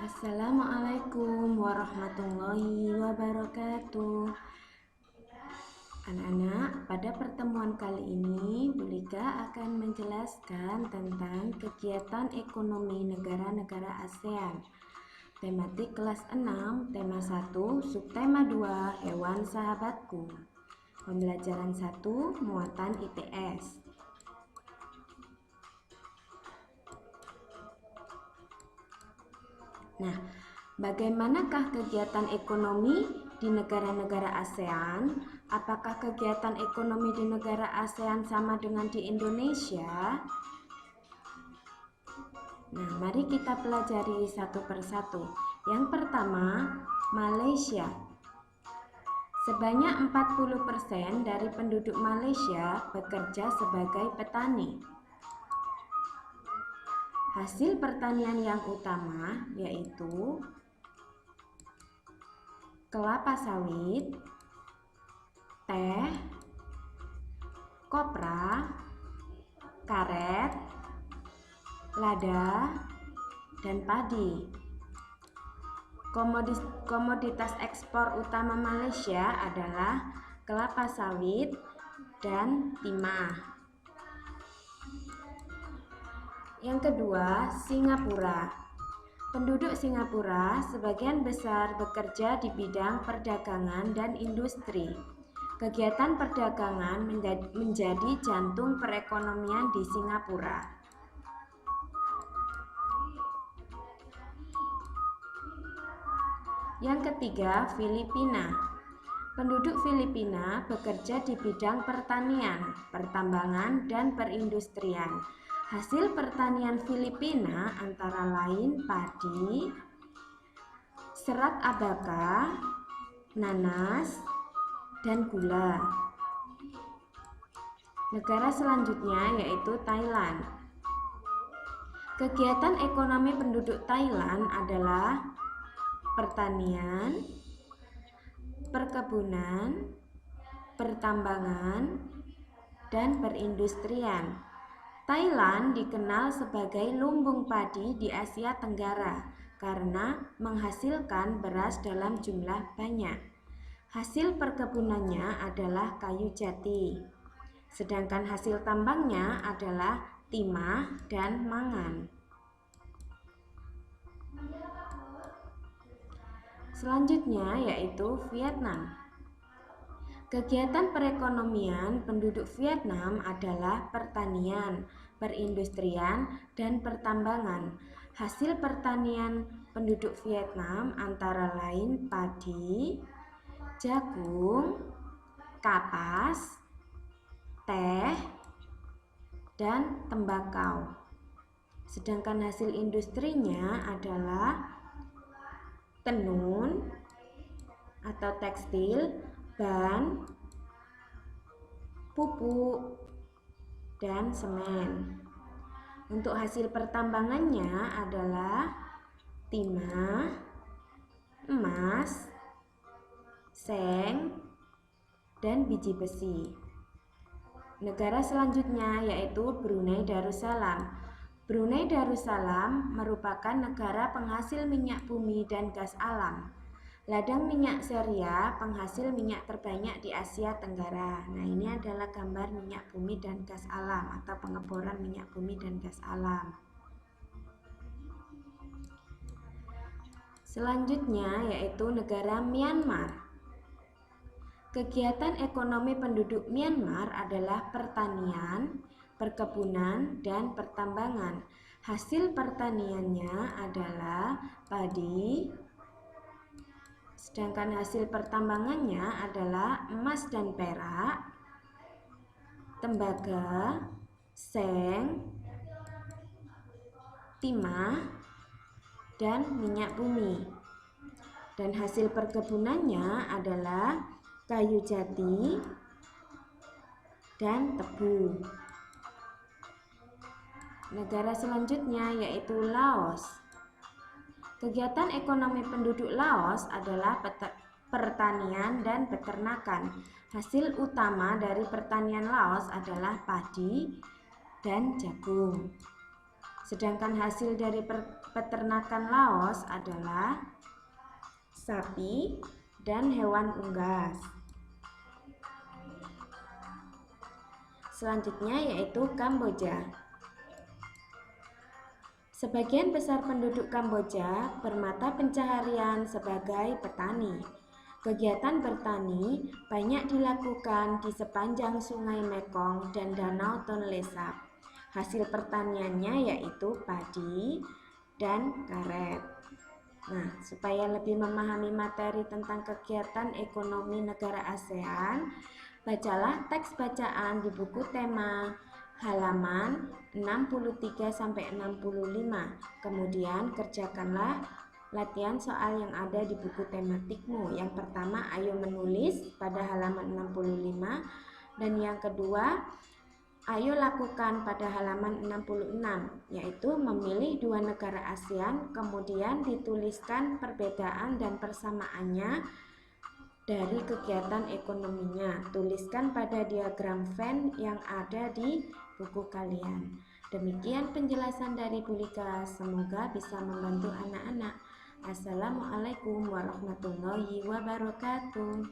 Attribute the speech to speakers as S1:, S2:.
S1: Assalamualaikum warahmatullahi wabarakatuh. Anak-anak, pada pertemuan kali ini Bulika akan menjelaskan tentang kegiatan ekonomi negara-negara ASEAN. Tematik kelas 6, tema 1, subtema 2, hewan sahabatku. Pembelajaran 1, muatan IPS. Nah, bagaimanakah kegiatan ekonomi di negara-negara ASEAN? Apakah kegiatan ekonomi di negara ASEAN sama dengan di Indonesia? Nah, mari kita pelajari satu persatu. Yang pertama, Malaysia. Sebanyak 40% dari penduduk Malaysia bekerja sebagai petani. Hasil pertanian yang utama yaitu kelapa sawit, teh, kopra, karet, lada, dan padi. Komoditas ekspor utama Malaysia adalah kelapa sawit dan timah. Yang kedua, Singapura. Penduduk Singapura sebagian besar bekerja di bidang perdagangan dan industri. Kegiatan perdagangan menjadi jantung perekonomian di Singapura. Yang ketiga, Filipina. Penduduk Filipina bekerja di bidang pertanian, pertambangan, dan perindustrian. Hasil pertanian Filipina antara lain padi, serat abaca, nanas, dan gula. Negara selanjutnya yaitu Thailand. Kegiatan ekonomi penduduk Thailand adalah pertanian, perkebunan, pertambangan, dan perindustrian. Thailand dikenal sebagai lumbung padi di Asia Tenggara karena menghasilkan beras dalam jumlah banyak. Hasil perkebunannya adalah kayu jati, sedangkan hasil tambangnya adalah timah dan mangan. Selanjutnya yaitu Vietnam. Kegiatan perekonomian penduduk Vietnam adalah pertanian, perindustrian, dan pertambangan. Hasil pertanian penduduk Vietnam antara lain padi, jagung, kapas, teh, dan tembakau. Sedangkan hasil industrinya adalah tenun atau tekstil, ban, pupuk, dan semen. Untuk hasil pertambangannya adalah timah, emas, seng, dan biji besi. Negara selanjutnya yaitu Brunei Darussalam. Brunei Darussalam merupakan negara penghasil minyak bumi dan gas alam. Ladang minyak Seria penghasil minyak terbanyak di Asia Tenggara. Nah, ini adalah gambar minyak bumi dan gas alam atau pengeboran minyak bumi dan gas alam. Selanjutnya yaitu negara Myanmar. Kegiatan ekonomi penduduk Myanmar adalah pertanian, perkebunan, dan pertambangan. Hasil pertaniannya adalah padi, sedangkan hasil pertambangannya adalah emas dan perak, tembaga, seng, timah, dan minyak bumi. Dan hasil perkebunannya adalah kayu jati dan tebu. Negara selanjutnya yaitu Laos. Kegiatan ekonomi penduduk Laos adalah pertanian dan peternakan. Hasil utama dari pertanian Laos adalah padi dan jagung. Sedangkan hasil dari peternakan Laos adalah sapi dan hewan unggas. Selanjutnya yaitu Kamboja. Sebagian besar penduduk Kamboja bermata pencaharian sebagai petani. Kegiatan bertani banyak dilakukan di sepanjang Sungai Mekong dan Danau Tonle Sap. Hasil pertaniannya yaitu padi dan karet. Nah, supaya lebih memahami materi tentang kegiatan ekonomi negara ASEAN, bacalah teks bacaan di buku tema halaman 63-65. Kemudian kerjakanlah latihan soal yang ada di buku tematikmu. Yang pertama, ayo menulis pada halaman 65, dan yang kedua, ayo lakukan pada halaman 66, yaitu memilih dua negara ASEAN, kemudian dituliskan perbedaan dan persamaannya dari kegiatan ekonominya. Tuliskan pada diagram Venn yang ada di buku kalian. Demikian penjelasan dari Bu Lika, semoga bisa membantu anak-anak. Assalamualaikum warahmatullahi wabarakatuh.